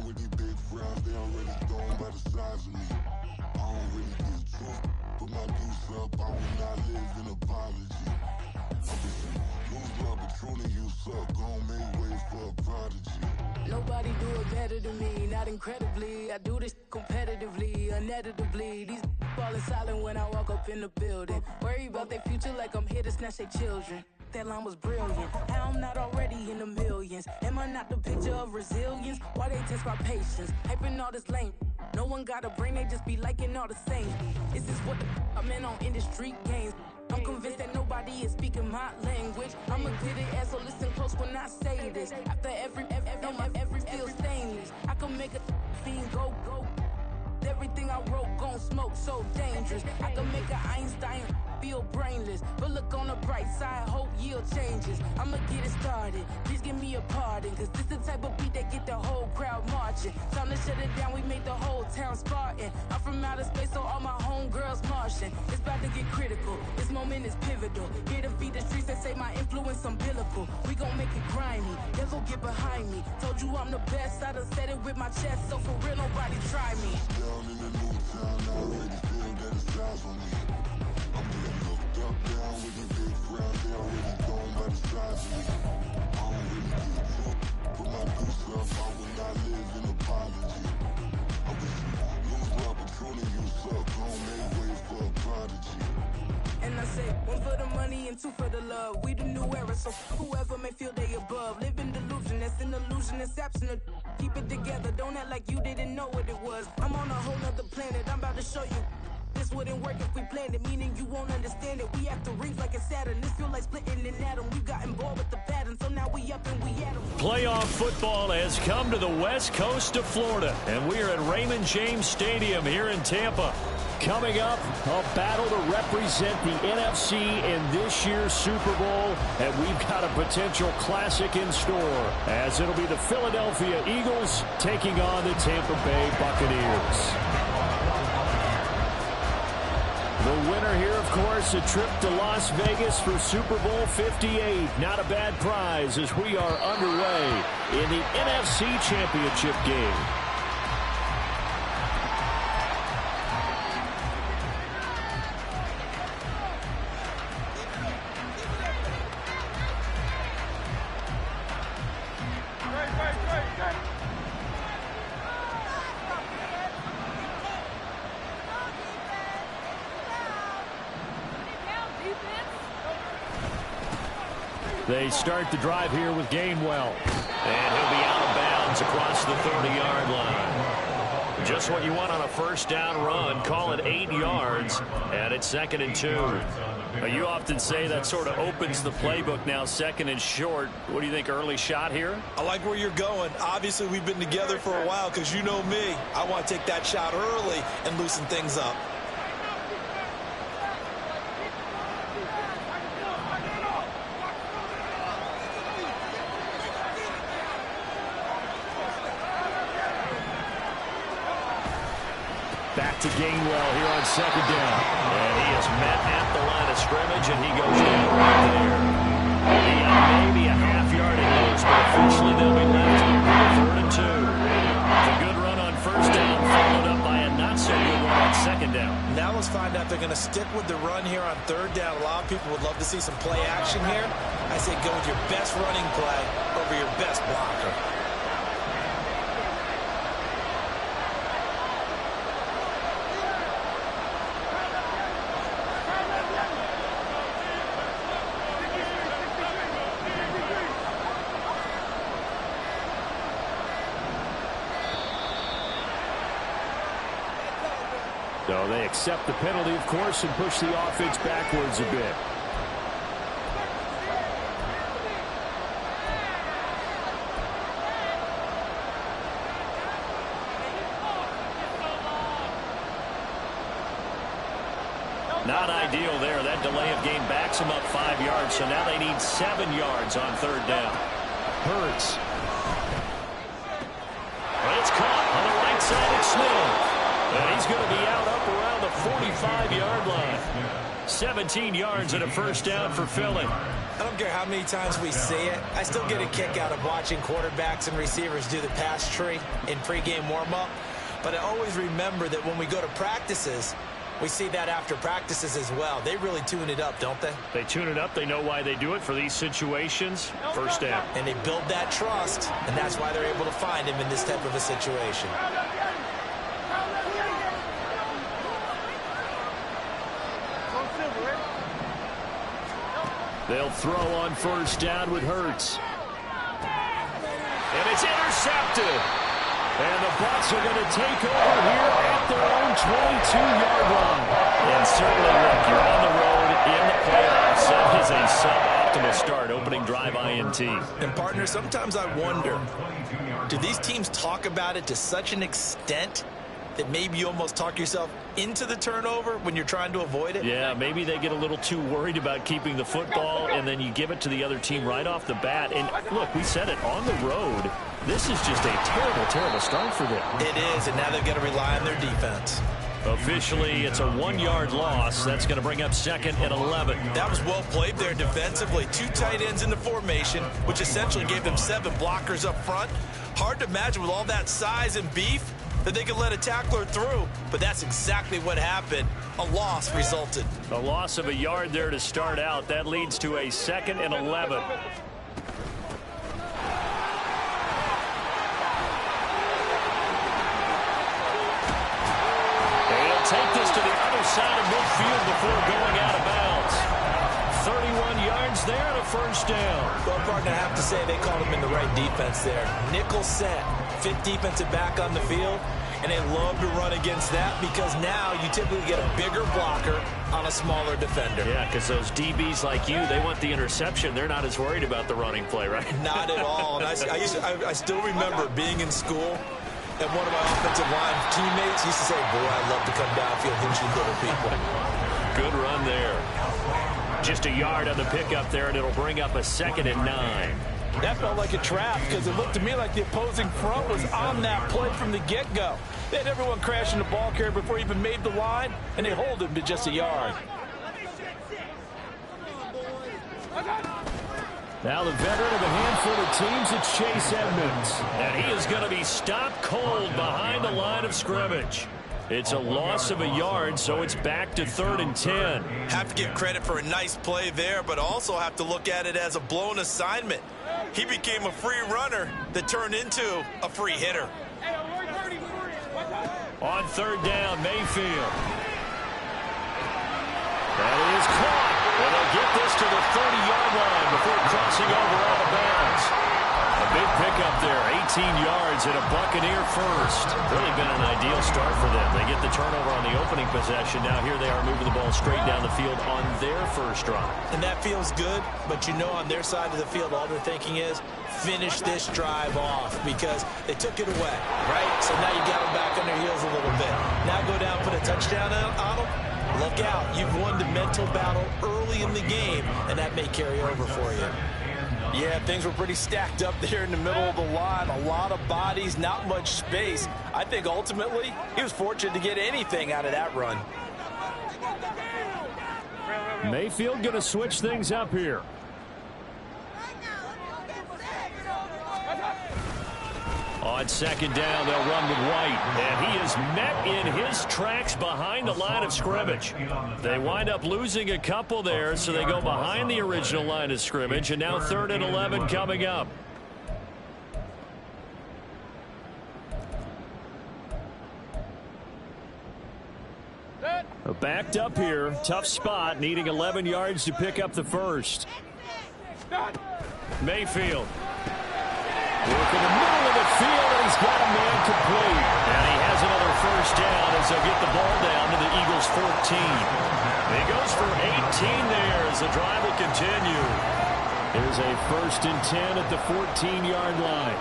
down with these big frowns, they already thrown by the size of me. I don't really get drunk, put my deuce up, I will not live in apology. Moved up, but truly you suck, gon' make way for a prodigy. Nobody do it better than me, not incredibly. I do this competitively, uneditably. These falling silent when I walk up in the building. Worry about their future like I'm here to snatch their children. That line was brilliant. How I'm not already in the millions? Am I not the picture of resilience? Why they test my patience? Hyping all this lame. No one got a brain, they just be liking all the same. Is this what the I'm in on industry games? I'm convinced that nobody is speaking my language. I'm a good ass, so listen close when I say this. After every feel stainless. I can make a fiend go. Everything I wrote gon' smoke, so dangerous. I can make an Einstein feel brainless. But look on the bright side, hope yield changes. I'ma get it started, please give me a pardon. Cause this the type of beat that get the whole crowd marching. Time to shut it down, we made the whole town Spartan. I'm from outer space, so all my homegirls Martian. It's about to get critical, this moment is pivotal. Here to feed the streets and say my influence umbilical. We gon' make it grimy, never get behind me. Told you I'm the best, I done said it with my chest. So for real, nobody try me. Down in the new town, I already feel that it's eyes on me. I'm getting looked up, down with these big frowns, they already thrown by the size of me. I don't really get drunk, put my deuce up, I will not live in apology. I wish you lose up, but truly you suck, gon' make way for a prodigy. And I say, one for the money and two for the love. We the new era, so whoever may feel they above. Live in delusion, that's an illusion, that's absent. Keep it together, don't act like you didn't know what it was. I'm on a whole nother planet, I'm about to show you. This wouldn't work if we planned it, meaning you won't understand it. We have to rings like a Saturn. This feel like splitting an atom. We've gotten bored with the pattern, so now we up and we at 'em. Playoff football has come to the west coast of Florida, and we are at Raymond James Stadium here in Tampa. Coming up, a battle to represent the NFC in this year's Super Bowl, and we've got a potential classic in store, as it'll be the Philadelphia Eagles taking on the Tampa Bay Buccaneers. The winner here, of course, a trip to Las Vegas for Super Bowl 58. Not a bad prize as we are underway in the NFC Championship game. They start the drive here with Gainwell. And he'll be out of bounds across the 30-yard line. Just what you want on a first down run. Call it 8 yards, and it's 2nd and 2. You often say that sort of opens the playbook now, 2nd and short. What do you think, early shot here? I like where you're going. Obviously, we've been together for a while because you know me. I want to take that shot early and loosen things up. Back to Gainwell here on 2nd down. And he is met at the line of scrimmage, and he goes down right there. Maybe a half-yard at most, but officially they'll be left with 3rd and 2. It's a good run on first down, followed up by a not-so-good run on 2nd down. Now let's find out if they're going to stick with the run here on 3rd down. A lot of people would love to see some play action here. I say go with your best running play over your best blocker. So they accept the penalty, of course, and push the offense backwards a bit. Not ideal there. That delay of game backs them up 5 yards, so now they need 7 yards on 3rd down. Hurts. But it's caught on the right side of Smith. And he's going to be out up around the 45-yard line. 17 yards and a first down for Philly. I don't care how many times we see it. I still get a kick out of watching quarterbacks and receivers do the pass tree in pregame warm-up. But I always remember that when we go to practices, we see that after practices as well. They really tune it up, don't they? They tune it up. They know why they do it for these situations. First down. And they build that trust, and that's why they're able to find him in this type of a situation. They'll throw on first down with Hurts. And it's intercepted. And the Bucs are going to take over here at their own 22-yard line. And certainly, look, you're on the road in the playoffs. That is a suboptimal start, opening drive INT. And, partner, sometimes I wonder, do these teams talk about it to such an extent that maybe you almost talk yourself into the turnover when you're trying to avoid it? Yeah, maybe they get a little too worried about keeping the football, and then you give it to the other team right off the bat. And, look, we said it, on the road, this is just a terrible, terrible start for them. It is, and now they've got to rely on their defense. Officially, it's a 1-yard loss. That's going to bring up 2nd and 11. That was well played there defensively. 2 tight ends in the formation, which essentially gave them 7 blockers up front. Hard to imagine with all that size and beef that they could let a tackler through, but that's exactly what happened. A loss resulted. A loss of a yard there to start out. That leads to a 2nd and 11. They'll take this to the other side of midfield before going out of bounds. 31 yards there and a first down. Well, partner, I have to say they called him in the right defense there. Nickel set, fit defensive back on the field, and they love to run against that because now you typically get a bigger blocker on a smaller defender. Yeah, because those DBs like you, they want the interception. They're not as worried about the running play, right? Not at all. And I still remember being in school, and one of my offensive line teammates used to say, boy, I love to come downfield and hit you little people. Good run there. Just a yard on the pickup there, and it'll bring up a 2nd and 9. That felt like a trap because it looked to me like the opposing front was on that play from the get-go. They had everyone crashing the ball carrier before he even made the line, and they hold him to just a yard. Now the veteran of a handful of teams, it's Chase Edmonds. And he is going to be stopped cold behind the line of scrimmage. It's a loss of a yard, so it's back to 3rd and 10. Have to give credit for a nice play there, but also have to look at it as a blown assignment. He became a free runner that turned into a free hitter. On 3rd down, Mayfield. That is caught. And they'll get this to the 30-yard line before crossing over out of bounds. A big pickup there, 18 yards and a Buccaneer first. Really been an ideal start for them. They get the turnover on the opening possession. Now here they are moving the ball straight down the field on their first drive. And that feels good, but you know on their side of the field all they're thinking is finish this drive off because they took it away, right? So now you got them back on their heels a little bit. Now go down, put a touchdown on them. Look out. You've won the mental battle early in the game, and that may carry over for you. Yeah, things were pretty stacked up there in the middle of the line. A lot of bodies, not much space. I think ultimately he was fortunate to get anything out of that run. Mayfield going to switch things up here. On 2nd down, they'll run with White, and he is met in his tracks behind the line of scrimmage. They wind up losing a couple there, so they go behind the original line of scrimmage, and now 3rd and 11 coming up. Backed up here, tough spot, needing 11 yards to pick up the first. Mayfield. Work in the middle of the field, and he's got a man complete. And he has another first down as they'll get the ball down to the Eagles' 14. He goes for 18 there as the drive will continue. There's a 1st and 10 at the 14-yard line.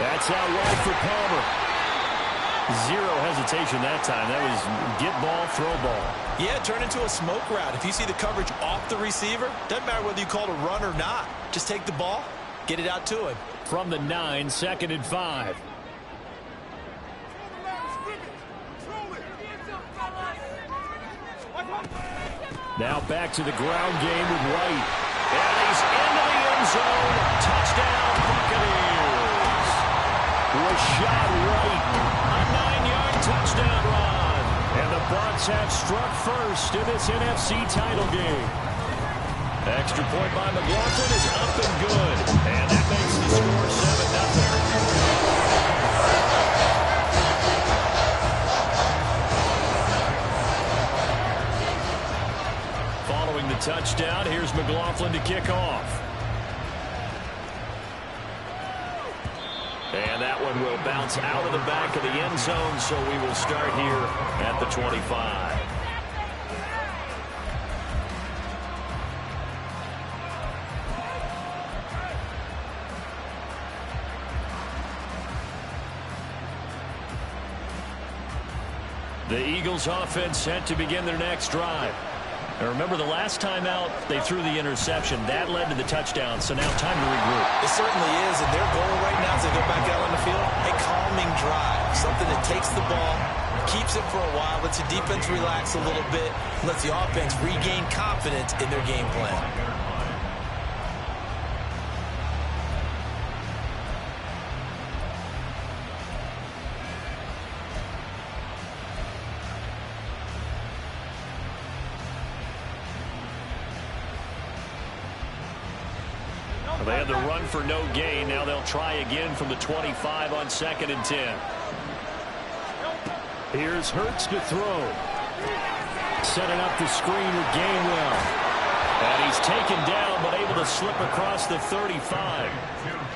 That's out wide for Palmer. Zero hesitation that time. That was get ball, throw ball. Yeah, turn into a smoke route. If you see the coverage off the receiver, doesn't matter whether you call it a run or not. Just take the ball, get it out to him. From the 9, 2nd and 5. Now back to the ground game with White. And he's into the end zone. Touchdown, Buccaneers. Rashad White, a 9-yard touchdown run. And the Bucs have struck first in this NFC title game. Extra point by McLaughlin is up and good. And that makes the score 7-0. Following the touchdown, here's McLaughlin to kick off. And that one will bounce out of the back of the end zone, so we will start here at the 25. The Eagles offense set to begin their next drive. And remember, the last time out, they threw the interception. That led to the touchdown, so now time to regroup. It certainly is, and their goal right now as they go back out on the field, a calming drive, something that takes the ball, keeps it for a while, lets the defense relax a little bit, lets the offense regain confidence in their game plan. They had the run for no gain. Now they'll try again from the 25 on 2nd and 10. Here's Hurts to throw. Setting up the screen with Gainwell. And he's taken down but able to slip across the 35.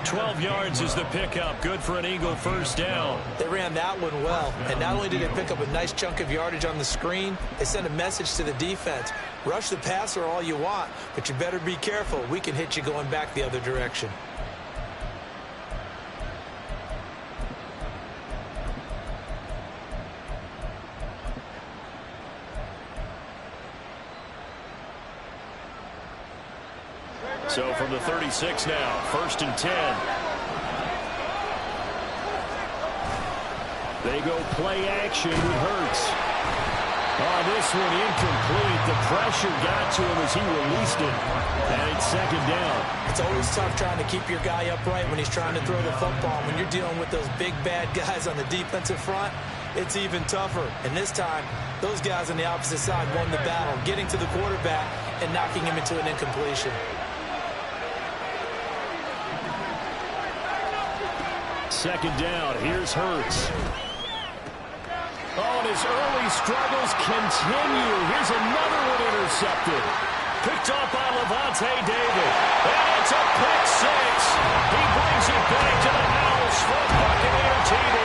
12 yards is the pickup. Good for an Eagle first down. They ran that one well, and not only did they pick up a nice chunk of yardage on the screen, they sent a message to the defense. Rush the passer all you want, but you better be careful. We can hit you going back the other direction. So from the 36 now, 1st and 10. They go play action with Hurts. Oh, this one incomplete. The pressure got to him as he released it. And it's 2nd down. It's always tough trying to keep your guy upright when he's trying to throw the football. When you're dealing with those big, bad guys on the defensive front, it's even tougher. And this time, those guys on the opposite side won the battle, getting to the quarterback and knocking him into an incompletion. 2nd down. Here's Hurts. Oh, and his early struggles continue. Here's another one intercepted. Picked off by Levante David. And it's a pick six. He brings it back to the house for Buccaneer TD.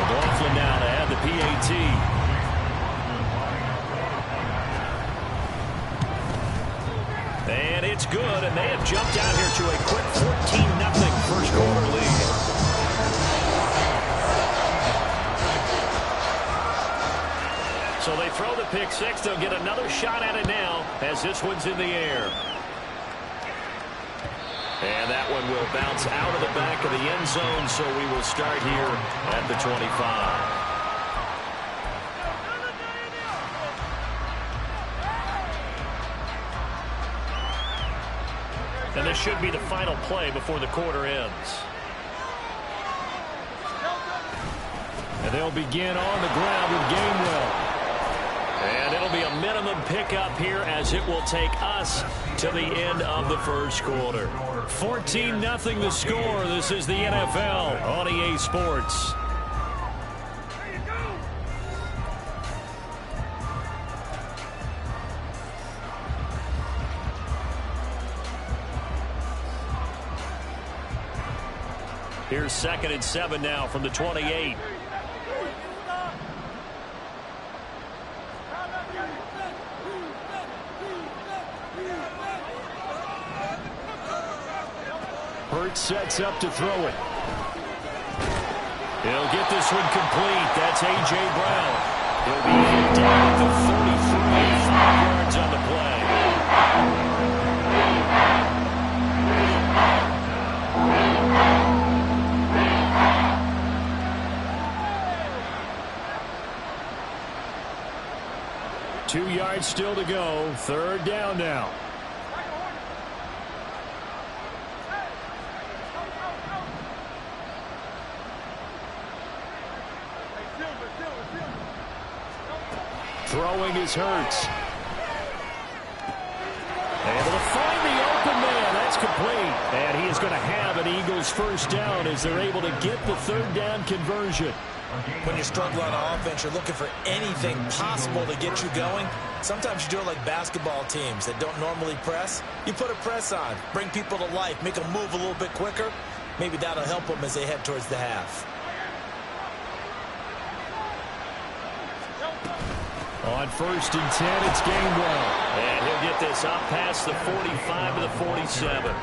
McLaughlin now to add the PAT. And it's good, and they have jumped out here to a quick 14-0 first quarter lead. So they throw the pick six. They'll get another shot at it now as this one's in the air. And that one will bounce out of the back of the end zone, so we will start here at the 25. And this should be the final play before the quarter ends. And they'll begin on the ground with Gainwell. And it'll be a minimum pickup here as it will take us to the end of the first quarter. 14-0 the score. This is the NFL on EA Sports. Here's 2nd and 7 now from the 28. Hurts sets up to throw it. He'll get this one complete. That's A.J. Brown. He'll be down at the 33, 5 yards on the play. Two yards still to go. Third down now. Throwing is Hurts. Able to find the open man. That's complete. And he is going to have an Eagles first down as they're able to get the third down conversion. When you struggle on offense, you're looking for anything possible to get you going. Sometimes you do it like basketball teams that don't normally press. You put a press on, bring people to life, make them move a little bit quicker. Maybe that'll help them as they head towards the half. On 1st and 10, it's Gainwell. And he'll get this up past the 45 to the 47.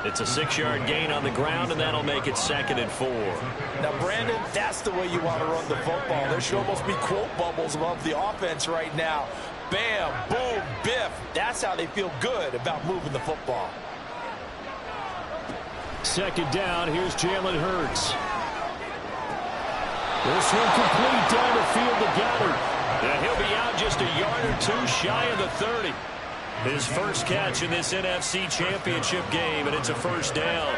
It's a 6-yard gain on the ground, and that'll make it 2nd and 4. Now, Brandon, that's the way you want to run the football. There should almost be quote bubbles above the offense right now. Bam, boom, biff. That's how they feel good about moving the football. 2nd down, here's Jalen Hurts. This one complete down the field to Goddard. And he'll be out just a yard or two shy of the 30. His first catch in this NFC Championship game, and it's a first down.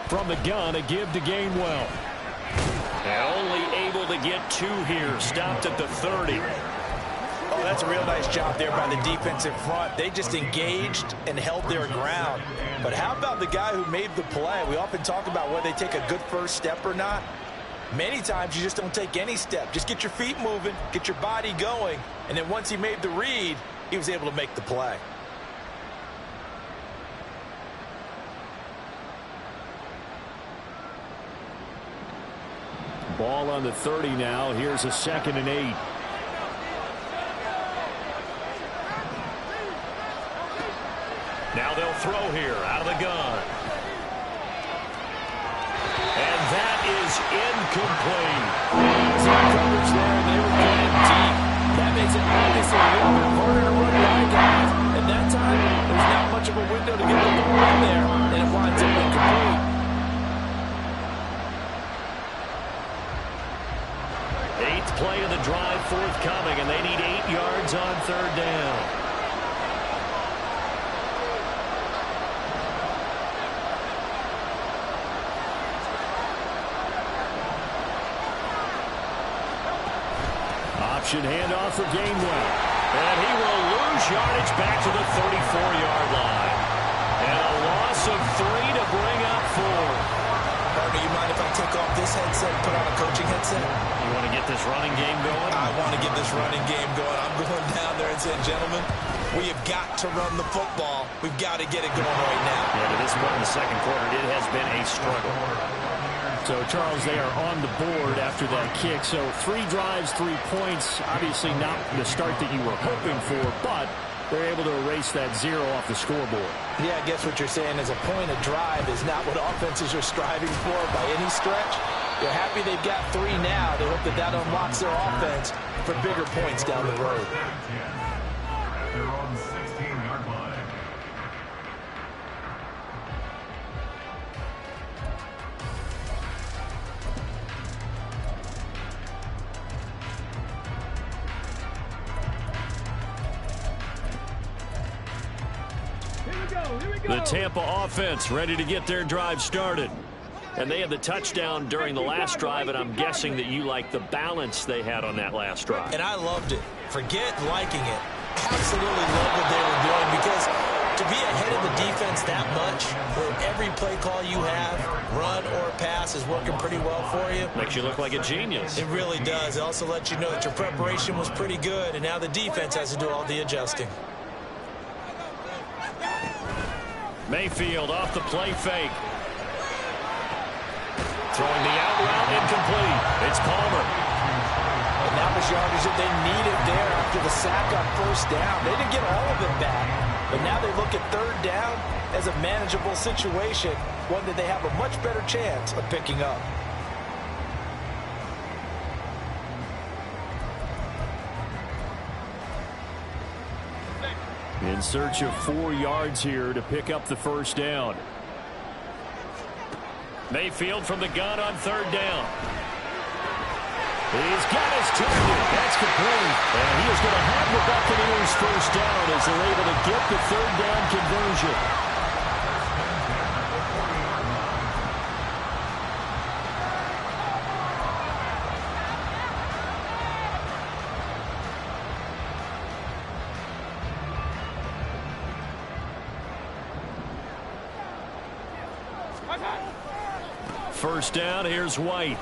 From the gun, a give to Gainwell. And only able to get 2 here. Stopped at the 30. Oh, that's a real nice job there by the defense in front. They just engaged and held their ground. But how about the guy who made the play? We often talk about whether they take a good first step or not. Many times you just don't take any step. Just get your feet moving, get your body going, and then once he made the read, he was able to make the play. Ball on the 30 now. Here's a 2nd and 8. Now they'll throw here out of the gun. And that is incomplete. Some coverage there, they were playing deep. That makes it obviously a little bit harder to run by guys. And that time, there's not much of a window to get the ball in there, and it winds up incomplete. 8th play of the drive forthcoming, and they need 8 yards on 3rd down. Option handoff for Gainwell. And he will lose yardage back to the 34-yard line. And a loss of 3 to bring up 4. Partner, you mind if I take off this headset and put on a coaching headset? You want to get this running game going? I want to get this running game going. I'm going down there and saying, gentlemen, we have got to run the football. We've got to get it going right now. Yeah, to this point in the 2nd quarter, it has been a struggle. So, Charles, they are on the board after that kick. So 3 drives, 3 points. Obviously not the start that you were hoping for, but they're able to erase that 0 off the scoreboard. Yeah, I guess what you're saying is a point of drive is not what offenses are striving for by any stretch. They're happy they've got 3 now. They hope that that unlocks their offense for bigger points down the road. They're on the 16-yard line. The Tampa offense ready to get their drive started. And they had the touchdown during the last drive, and I'm guessing that you like the balance they had on that last drive. And I loved it. Forget liking it. Absolutely love what they were doing, because to be ahead of the defense that much, where every play call you have, run or pass, is working pretty well for you. Makes you look like a genius. It really does. It also lets you know that your preparation was pretty good, and now the defense has to do all the adjusting. Mayfield off the play fake. Throwing the out route, incomplete. It's Palmer. And that was yardage that they needed there after the sack on 1st down. They didn't get all of it back, But now they look at third down as a manageable situation, one that they have a much better chance of picking up. In search of 4 yards here to pick up the first down. Mayfield from the gun on third down. He's got his target. That's complete. And he is going to have the Buccaneers first down as they're able to get the third down conversion. First down, here's White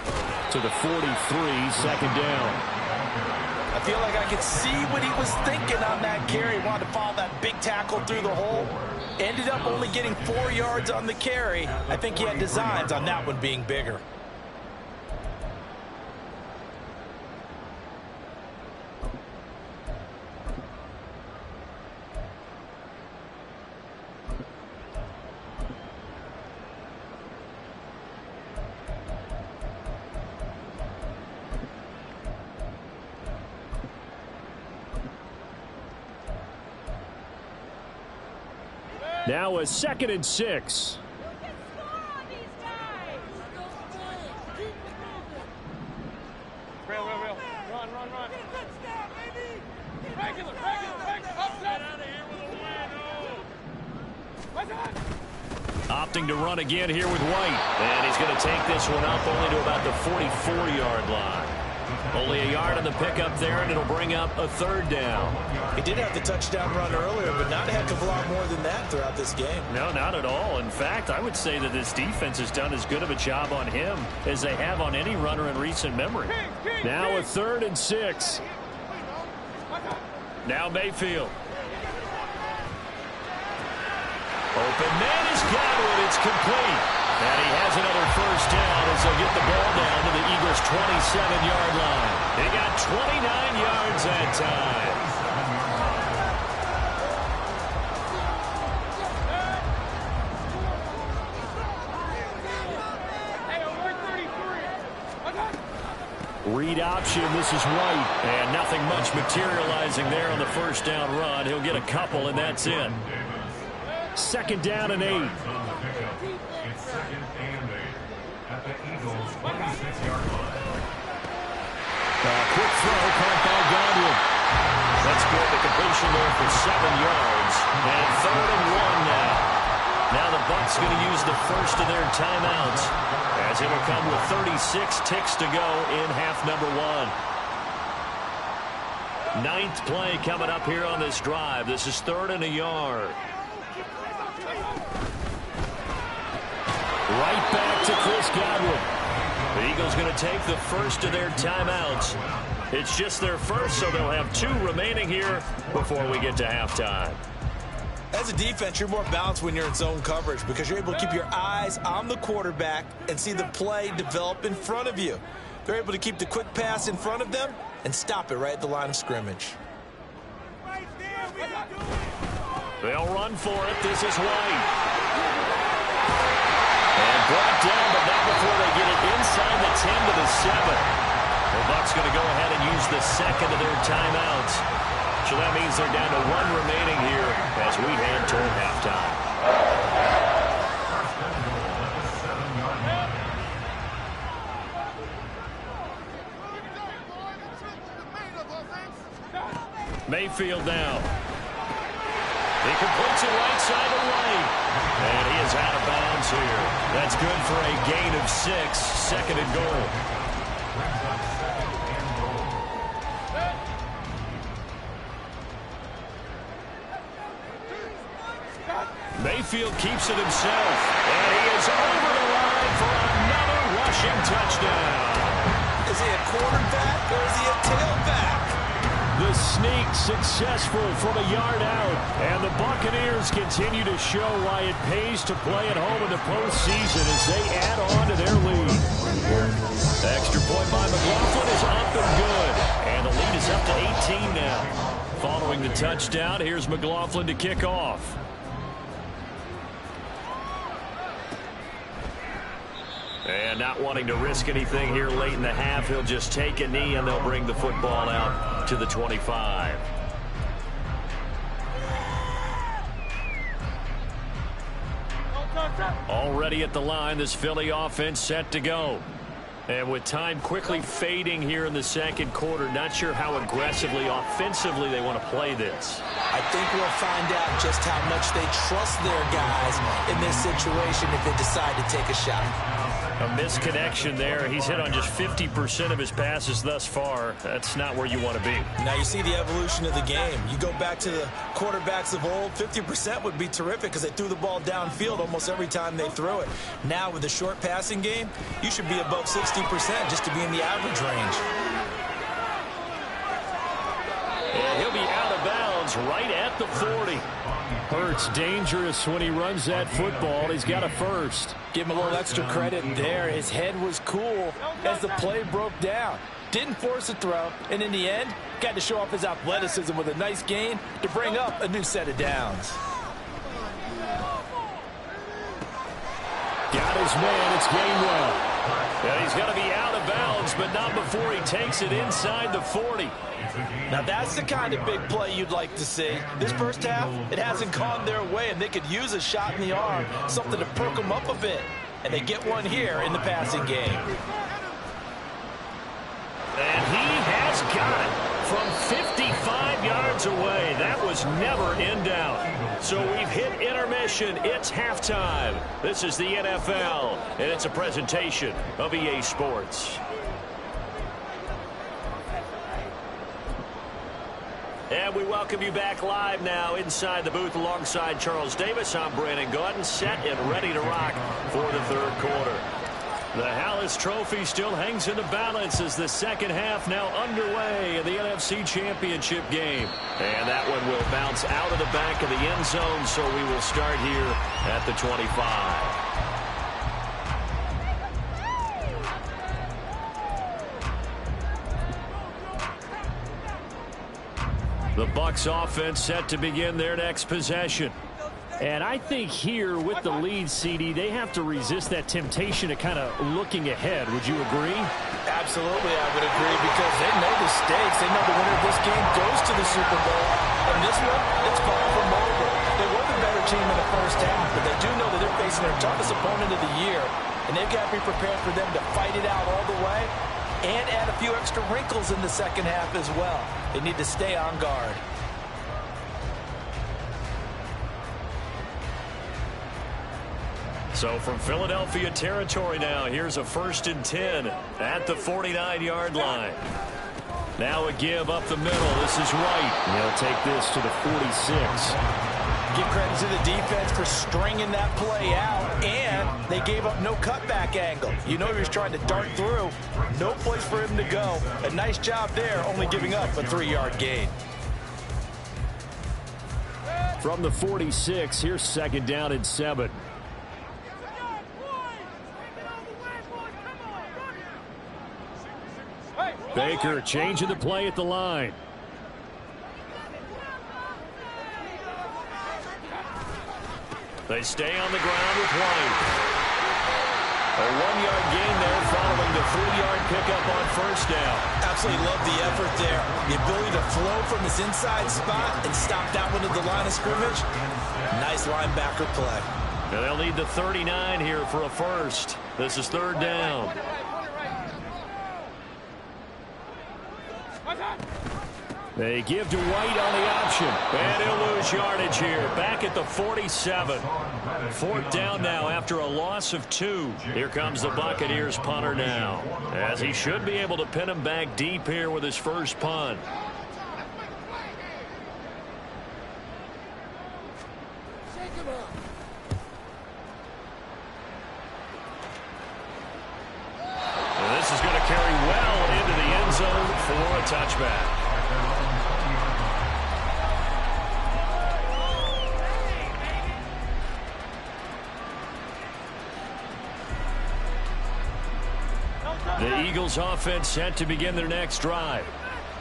to the 43, second down. I feel like I could see what he was thinking on that carry. Wanted to follow that big tackle through the hole. Ended up only getting 4 yards on the carry. I think he had designs on that one being bigger. Now a 2nd and 6. Real. Run. Regular. Get out of here with a win. Opting to run again here with White. And he's going to take this one up only to about the 44-yard line. Only a yard on the pickup there, and it'll bring up a third down. He did have the touchdown run earlier, but not a heck of a lot more than that throughout this game. No, not at all. In fact, I would say that this defense has done as good of a job on him as they have on any runner in recent memory. Now a 3rd and 6. Now Mayfield. Open man has got it. It's complete. And he has another first down as they'll get the ball down to the Eagles' 27-yard line. They got 29 yards that time. Read option, this is White. And nothing much materializing there on the first down run. He'll get a couple, and that's it. 2nd down and 8. Quick throw, caught by Godwin. That's good. The completion there for 7 yards. And 3rd and 1 now. Now the Bucs going to use the first of their timeouts, as it will come with 36 ticks to go in half number 1. 9th play coming up here on this drive. This is 3rd and a yard. Right back to Chris Godwin. The Eagles going to take the first of their timeouts. It's just their first, so they'll have 2 remaining here before we get to halftime. As a defense, you're more balanced when you're in zone coverage because you're able to keep your eyes on the quarterback and see the play develop in front of you. They're able to keep the quick pass in front of them and stop it right at the line of scrimmage. They'll run for it. This is White. And brought down, but not before they get it inside the 10 to the 7. The Bucs going to go ahead and use the second of their timeouts. So that means they're down to 1 remaining here as we head toward halftime. Mayfield now. He completes it right side of White. And he is out of bounds here. That's good for a gain of 6, 2nd and goal. Mayfield keeps it himself. And he is over the line for another rushing touchdown. Is he a quarterback or is he a tailback? The sneak successful from a yard out. And the Buccaneers continue to show why it pays to play at home in the postseason as they add on to their lead. Extra point by McLaughlin is up and good. And the lead is up to 18 now. Following the touchdown, here's McLaughlin to kick off. And not wanting to risk anything here late in the half, he'll just take a knee and they'll bring the football out to the 25. Already at the line, this Philly offense set to go. And with time quickly fading here in the second quarter, not sure how aggressively, offensively they want to play this. I think we'll find out just how much they trust their guys in this situation if they decide to take a shot. A misconnection there. He's hit on just 50% of his passes thus far. That's not where you want to be. Now you see the evolution of the game. You go back to the quarterbacks of old, 50% would be terrific because they threw the ball downfield almost every time they threw it. Now with the short passing game, you should be above 60% just to be in the average range. And he'll be out of bounds right at the 40. Hurts dangerous when he runs that football. He's got a first. Give him a little extra credit there. His head was cool as the play broke down. Didn't force a throw, and in the end, got to show off his athleticism with a nice gain to bring up a new set of downs. Got his man. It's Gainwell. And he's going to be out of bounds, but not before he takes it inside the 40. Now that's the kind of big play you'd like to see. This first half, it hasn't gone their way, and they could use a shot in the arm, something to perk them up a bit. And they get one here in the passing game. And he has got it from 55 yards away. That was never in doubt. So we've hit intermission. It's halftime. This is the NFL, and it's a presentation of EA Sports. And we welcome you back live now inside the booth alongside Charles Davis. I'm Brandon Gordon, set and ready to rock for the third quarter. The Hallis Trophy still hangs in the balance as the second half now underway in the NFC Championship game. And that one will bounce out of the back of the end zone, so we will start here at the 25. The Bucs offense set to begin their next possession. And I think here with the lead, CD, they have to resist that temptation of kind of looking ahead. Would you agree? Absolutely, I would agree, because they know the stakes. They know the winner of this game goes to the Super Bowl. And this one, it's far from over. They were the better team in the first half, but they do know that they're facing their toughest opponent of the year. And they've got to be prepared for them to fight it out all the way and add a few extra wrinkles in the second half as well. They need to stay on guard. So from Philadelphia territory now, here's a 1st and 10 at the 49-yard line. Now a give up the middle. This is White. He'll take this to the 46. Give credit to the defense for stringing that play out, and they gave up no cutback angle. You know he was trying to dart through. No place for him to go. A nice job there, only giving up a 3-yard gain. From the 46, here's 2nd down and 7. Baker changing the play at the line. They stay on the ground with White. A 1-yard gain there following the 3-yard pickup on 1st down. Absolutely love the effort there. The ability to flow from his inside spot and stop that one at the line of scrimmage. Nice linebacker play. And they'll need the 39 here for a first. This is 3rd down. They give to White on the option. And he'll lose yardage here. Back at the 47. 4th down now after a loss of 2. Here comes the Buccaneers punter now, as he should be able to pin him back deep here with his first punt. And this is going to carry well into the end zone for a touchback. The Eagles offense set to begin their next drive.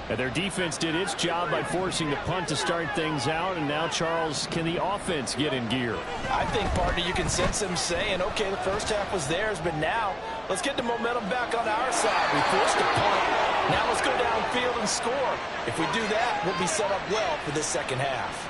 And their defense did its job by forcing the punt to start things out. And now, Charles, can the offense get in gear? I think, partner, you can sense them saying, okay, the first half was theirs, but now let's get the momentum back on our side. We forced a punt. Now let's go downfield and score. If we do that, we'll be set up well for this second half.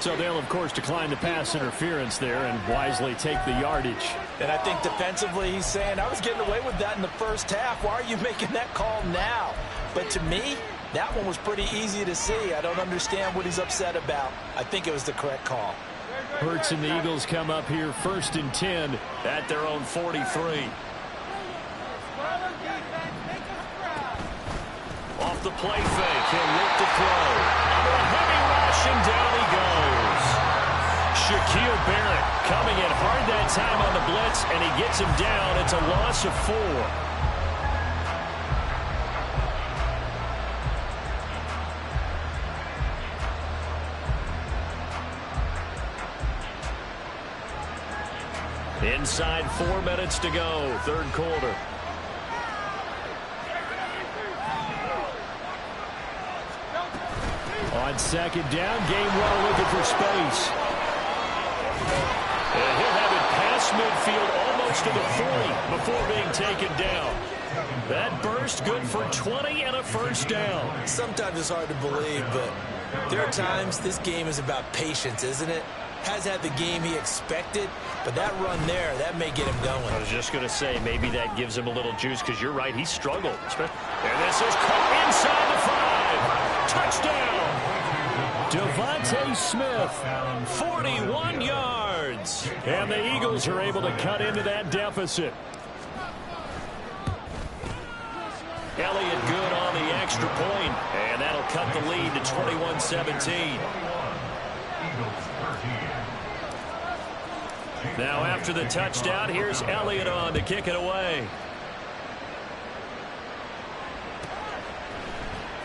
So they'll, of course, decline the pass interference there and wisely take the yardage. And I think defensively he's saying, I was getting away with that in the first half. Why are you making that call now? But to me, that one was pretty easy to see. I don't understand what he's upset about. I think it was the correct call. Hurts and the Eagles come up here 1st and 10 at their own 43. Off the play fake, he'll look to throw. Under a heavy rush, and down he goes. Shaquille Barrett coming in hard that time on the blitz, and he gets him down. It's a loss of 4. Inside 4 minutes to go, third quarter. On second down, Gainwell looking for space. And he'll have it past midfield almost to the 40 before being taken down. That burst good for 20 and a first down. Sometimes it's hard to believe, but there are times this game is about patience, isn't it? Has had the game he expected, but that run there, that may get him going. I was just going to say, maybe that gives him a little juice, because you're right, he struggled. And this is caught inside the 5. Touchdown! Devontae Smith, 41 yards. And the Eagles are able to cut into that deficit. Elliott good on the extra point, and that'll cut the lead to 21-17. Now after the touchdown, here's Elliott on to kick it away.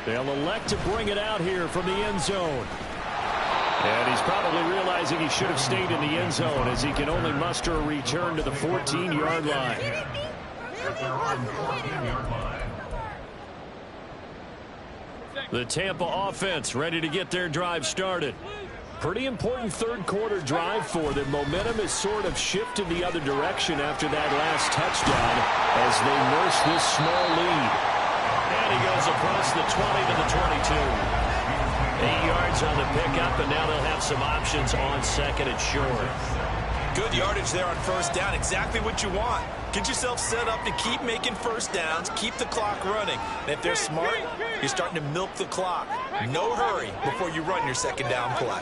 They'll elect to bring it out here from the end zone. And he's probably realizing he should have stayed in the end zone, as he can only muster a return to the 14-yard line. The Tampa offense ready to get their drive started. Pretty important third quarter drive for them. Momentum has sort of shifted the other direction after that last touchdown as they nurse this small lead. And he goes across the 20 to the 22. 8 yards on the pickup, and now they'll have some options on second and short. Good yardage there on first down. Exactly what you want. Get yourself set up to keep making first downs, keep the clock running. And if they're smart, you're starting to milk the clock. No hurry before you run your second down play.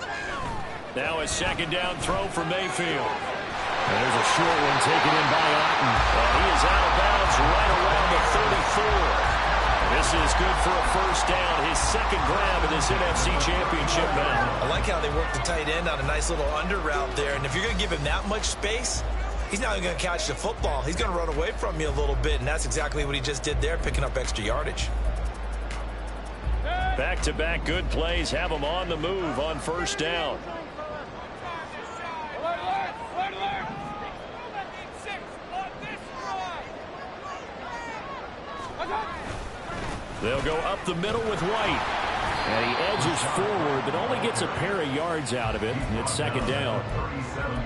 Now a second down throw for Mayfield. And there's a short one taken in by Otten. And he is out of bounds right around the 34. This is good for a first down, his second grab in this NFC Championship bout. I like how they work the tight end on a nice little under route there. And if you're going to give him that much space, he's not going to catch the football. He's going to run away from you a little bit, and that's exactly what he just did there, picking up extra yardage. Back-to-back good plays have him on the move on first down. They'll go up the middle with White. And he edges forward, but only gets a pair of yards out of it. It's second down.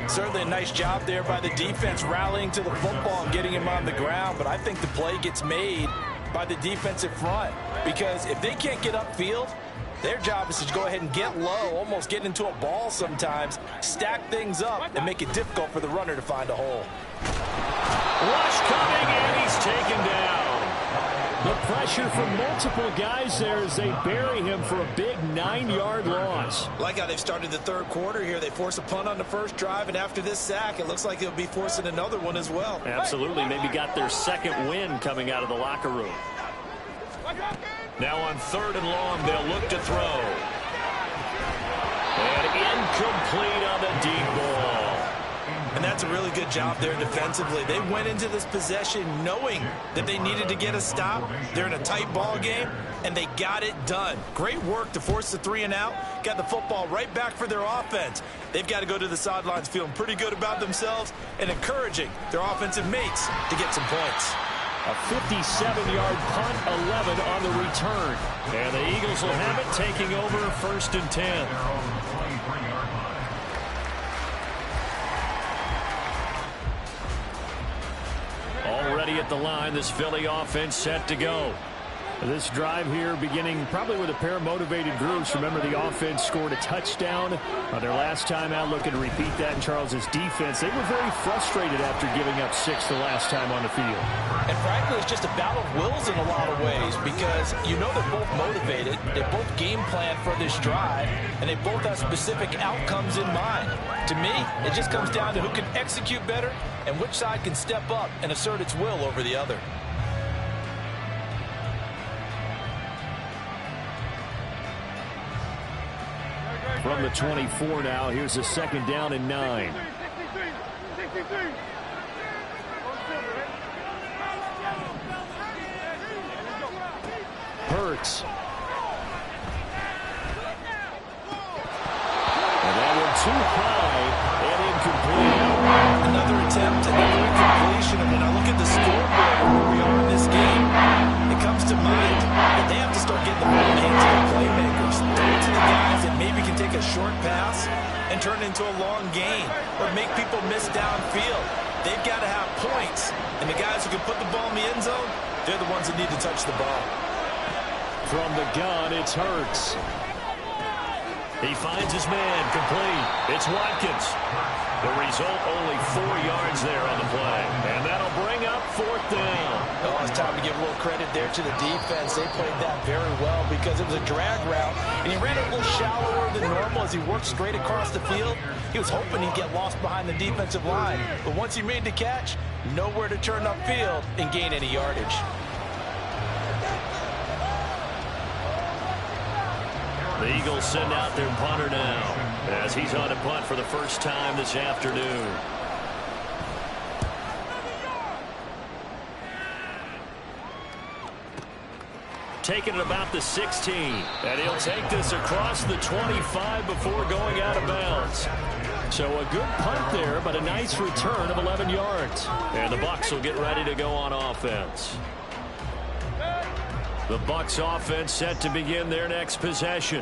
Certainly a nice job there by the defense rallying to the football and getting him on the ground. But I think the play gets made by the defensive front. Because if they can't get upfield, their job is to go ahead and get low, almost get into a ball sometimes, stack things up, and make it difficult for the runner to find a hole. Rush coming, and he's taken down. The pressure from multiple guys there as they bury him for a big 9-yard loss. Like how they've started the third quarter here. They force a punt on the first drive, and after this sack, it looks like they'll be forcing another one as well. Absolutely. Maybe got their second win coming out of the locker room. Now on third and long, they'll look to throw. And incomplete on the deep ball. And that's a really good job there defensively. They went into this possession knowing that they needed to get a stop. They're in a tight ball game, and they got it done. Great work to force the 3 and out. Got the football right back for their offense. They've got to go to the sidelines feeling pretty good about themselves and encouraging their offensive mates to get some points. A 57-yard punt, 11 on the return. And the Eagles will have it, taking over 1st and 10. Already at the line, this Philly offense set to go. This drive here beginning probably with a pair of motivated groups. Remember, the offense scored a touchdown on their last time out. Looking to repeat that in Charles's defense. They were very frustrated after giving up 6 the last time on the field. And frankly, it's just a battle of wills in a lot of ways because you know they're both motivated. They both game plan for this drive, and they both have specific outcomes in mind. To me, it just comes down to who can execute better and which side can step up and assert its will over the other. From the 24 now, here's a 2nd down and 9. Hurts. And that one too high and incomplete. Another attempt, another incompletion. And when I look at the scoreboard where we are in this game, it comes to mind that they have to start getting the ball in the hands of the playmakers. Throw it to the guys that maybe can take a short pass and turn it into a long gain or make people miss downfield. They've got to have points. And the guys who can put the ball in the end zone, they're the ones that need to touch the ball. From the gun, it's Hurts. He finds his man, complete. It's Watkins. The result, only 4 yards there on the play. And that'll bring up 4th down. Oh, it's time to give a little credit there to the defense. They played that very well because it was a drag route. And he ran it a little shallower than normal as he worked straight across the field. He was hoping he'd get lost behind the defensive line. But once he made the catch, nowhere to turn upfield and gain any yardage. The Eagles send out their punter now as he's on a punt for the first time this afternoon. Taking it about the 16, and he'll take this across the 25 before going out of bounds. So a good punt there, but a nice return of 11 yards. And the Bucs will get ready to go on offense. The Bucs offense set to begin their next possession.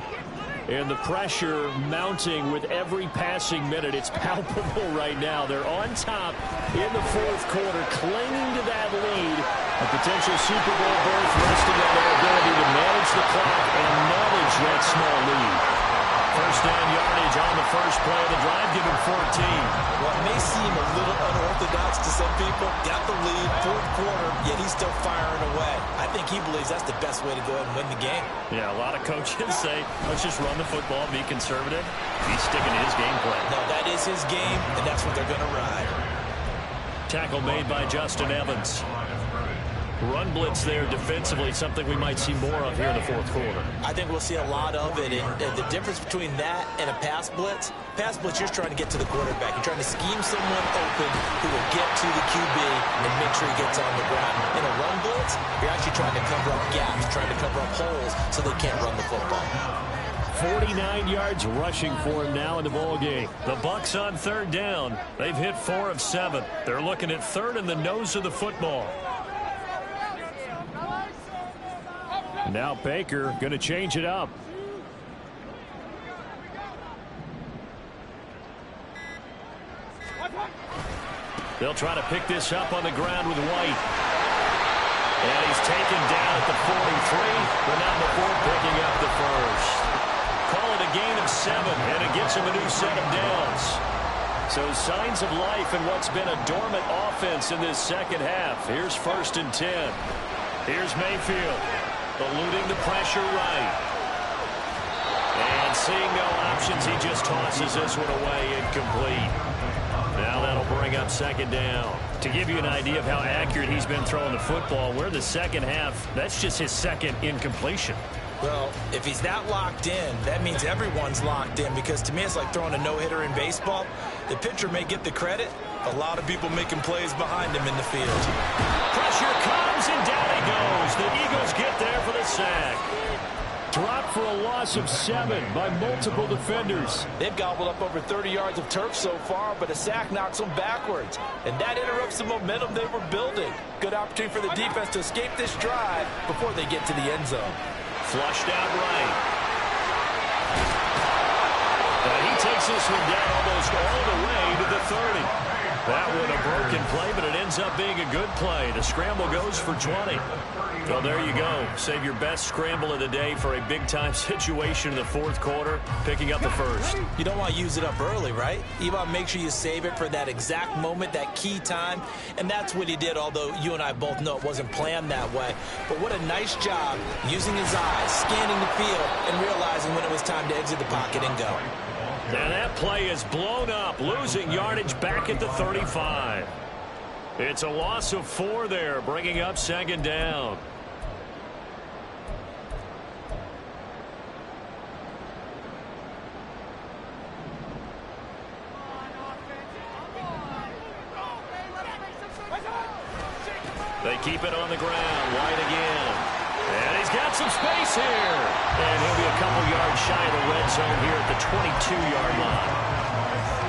And the pressure mounting with every passing minute. It's palpable right now. They're on top in the 4th quarter, clinging to that lead. A potential Super Bowl berth resting on their ability to manage the clock and manage that small lead. First down yardage on the first play of the drive, give him 14. Well, it may seem a little unorthodox to some people. Got the lead, 4th quarter, yet he's still firing away. I think he believes that's the best way to go ahead and win the game. Yeah, a lot of coaches say, let's just run the football, be conservative. He's sticking to his game plan. No, that is his game, and that's what they're going to ride. Tackle made by Justin Evans. Run blitz there defensively, something we might see more of here in the 4th quarter. I think we'll see a lot of it. And the difference between that and a pass blitz, you're just trying to get to the quarterback. You're trying to scheme someone open who will get to the QB and make sure he gets on the ground. In a run blitz, you're actually trying to cover up gaps, trying to cover up holes so they can't run the football. 49 yards rushing for him now in the ball game. The Bucs on 3rd down. They've hit 4 of 7. They're looking at 3rd in the nose of the football. Now Baker going to change it up. They'll try to pick this up on the ground with White. And he's taken down at the 43, but not before picking up the first. Call it a gain of 7, and it gets him a new set of downs. So signs of life in what's been a dormant offense in this second half. Here's 1st and 10. Here's Mayfield. Eluding the pressure right. And seeing no options, he just tosses this one away incomplete. Now that'll bring up 2nd down. To give you an idea of how accurate he's been throwing the football, we're in the second half. That's just his 2nd incompletion. Well, if he's that locked in, that means everyone's locked in because to me it's like throwing a no-hitter in baseball. The pitcher may get the credit. A lot of people making plays behind him in the field. Pressure comes and down he goes. The Eagles get there for the sack. Dropped for a loss of 7 by multiple defenders. They've gobbled up over 30 yards of turf so far, but a sack knocks them backwards. And that interrupts the momentum they were building. Good opportunity for the defense to escape this drive before they get to the end zone. Flushed out right. And he takes this one down almost all the way to the 30. That one a broken play, but it ends up being a good play. The scramble goes for 20. Well, there you go. Save your best scramble of the day for a big-time situation in the fourth quarter, picking up the first. You don't want to use it up early, right? You want to make sure you save it for that exact moment, that key time, and that's what he did, although you and I both know it wasn't planned that way. But what a nice job using his eyes, scanning the field, and realizing when it was time to exit the pocket and go. And that play is blown up, losing yardage back at the 35. It's a loss of 4 there, bringing up second down. They keep it on the ground. White again. And he's got some space here. And he'll be a couple yards shy of the red zone here at the 22-yard line.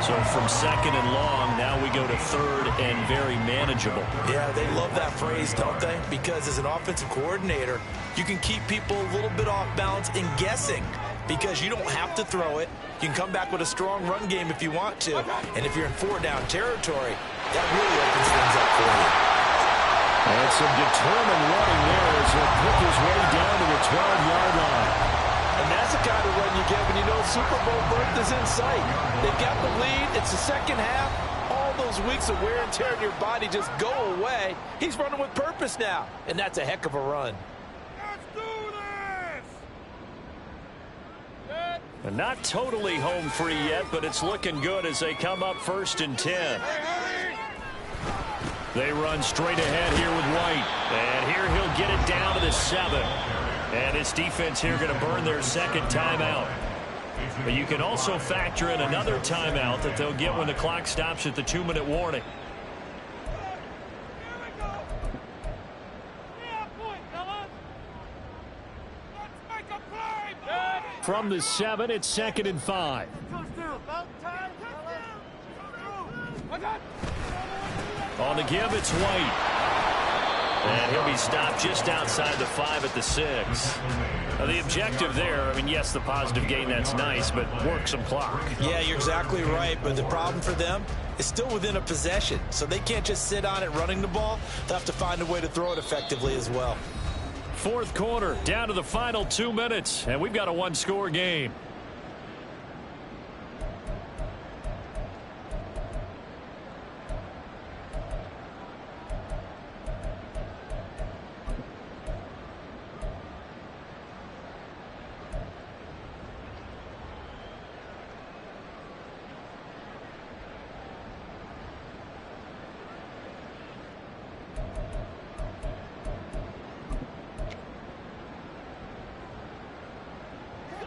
So from second and long, now we go to third and very manageable. Yeah, they love that phrase, don't they? Because as an offensive coordinator, you can keep people a little bit off balance and guessing because you don't have to throw it. You can come back with a strong run game if you want to. And if you're in 4-down territory, that really opens things up for you. And some determined running there as he'll pick his way down to the 12-yard line. And that's the kind of run you get when you know Super Bowl berth is in sight. They've got the lead. It's the second half. All those weeks of wear and tear in your body just go away. He's running with purpose now, and that's a heck of a run. Let's do this! And not totally home free yet, but it's looking good as they come up 1st and 10. They run straight ahead here with White. And here he'll get it down to the 7. And his defense here going to burn their second timeout. But you can also factor in another timeout that they'll get when the clock stops at the 2-minute warning. From the 7, it's 2nd and 5. On the give, it's White. And he'll be stopped just outside the 5 at the 6. Now, the objective there, I mean, yes, the positive gain, that's nice, but work some clock. Yeah, you're exactly right, but the problem for them is still within a possession, so they can't just sit on it running the ball. They'll have to find a way to throw it effectively as well. Fourth quarter, down to the final 2 minutes, and we've got a one-score game.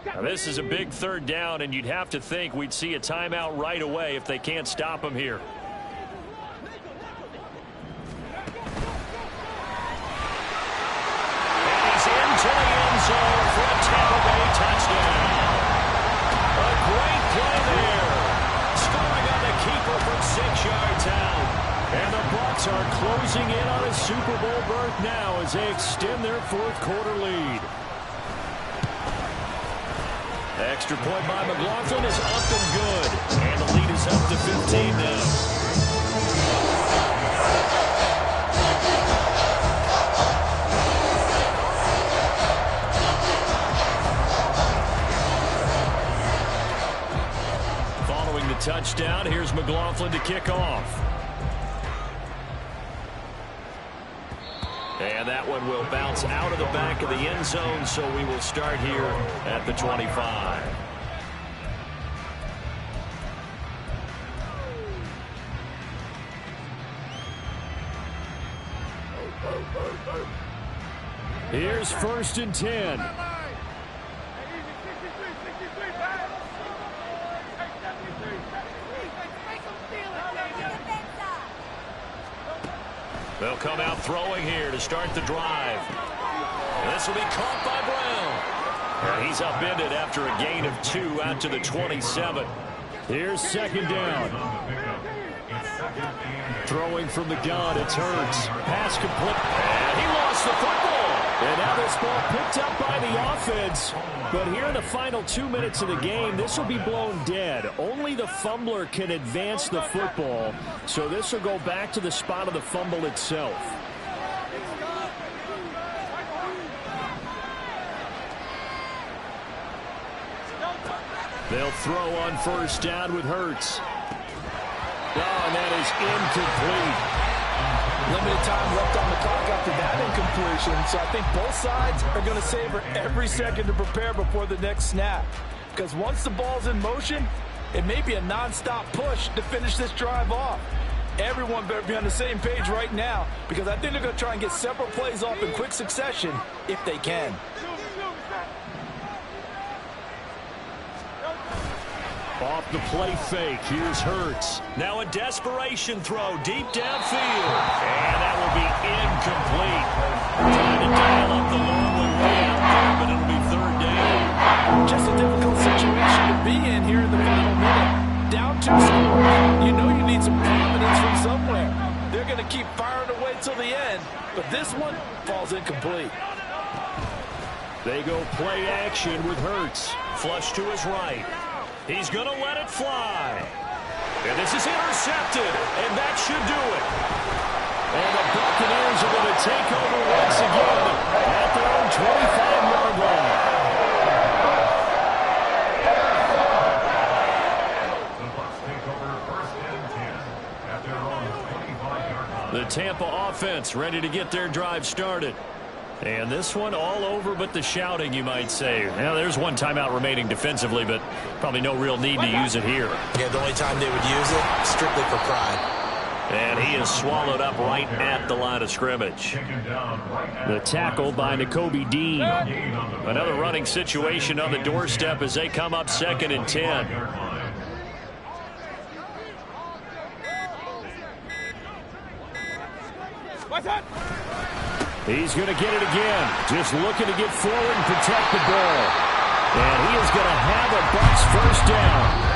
Now, this is a big 3rd down, and you'd have to think we'd see a timeout right away if they can't stop him here. And he's into the end zone for a Tampa Bay touchdown. A great play there. Scoring on the keeper from 6 yards out. And the Bucs are closing in on a Super Bowl berth now as they extend their fourth quarter lead. Extra point by McLaughlin is up and good. And the lead is up to 15 now. Following the touchdown, here's McLaughlin to kick off. And that one will bounce out of the back of the end zone, so we will start here at the 25. Here's 1st and 10. They'll come out throwing here to start the drive. This will be caught by Brown. And he's upended after a gain of 2 out to the 27. Here's second down. Throwing from the gun, it's Hurts. Pass complete. And he lost the football. And now this ball picked up by the offense. But here in the final 2 minutes of the game, this will be blown dead. Only the fumbler can advance the football. So this will go back to the spot of the fumble itself. They'll throw on first down with Hurts. Oh, and that is incomplete. Limited time left on the clock after that incompletion. So I think both sides are going to savor every second to prepare before the next snap. Because once the ball's in motion, it may be a nonstop push to finish this drive off. Everyone better be on the same page right now, because I think they're going to try and get several plays off in quick succession if they can. Off the play fake, here's Hurts. Now a desperation throw deep downfield. And that will be incomplete. Trying to dial up the long one way out there, but it'll be third down. Just a difficult situation to be in here in the final minute. Down 2 scores. You know you need some confidence from somewhere. They're going to keep firing away till the end, but this one falls incomplete. They go play action with Hurts. Flush to his right. He's going to let it fly. And this is intercepted, and that should do it. And the Buccaneers are going to take over once again at their own 25-yard line. The Tampa offense ready to get their drive started. And this one all over but the shouting, you might say. Now, there's one timeout remaining defensively, but probably no real need to use it here. Yeah, the only time they would use it, strictly for pride. And he is swallowed up right at the line of scrimmage. The tackle by Nakobe Dean. Another running situation on the doorstep as they come up 2nd and 10. What's that? He's going to get it again. Just looking to get forward and protect the ball. And he is going to have a Bucs first down.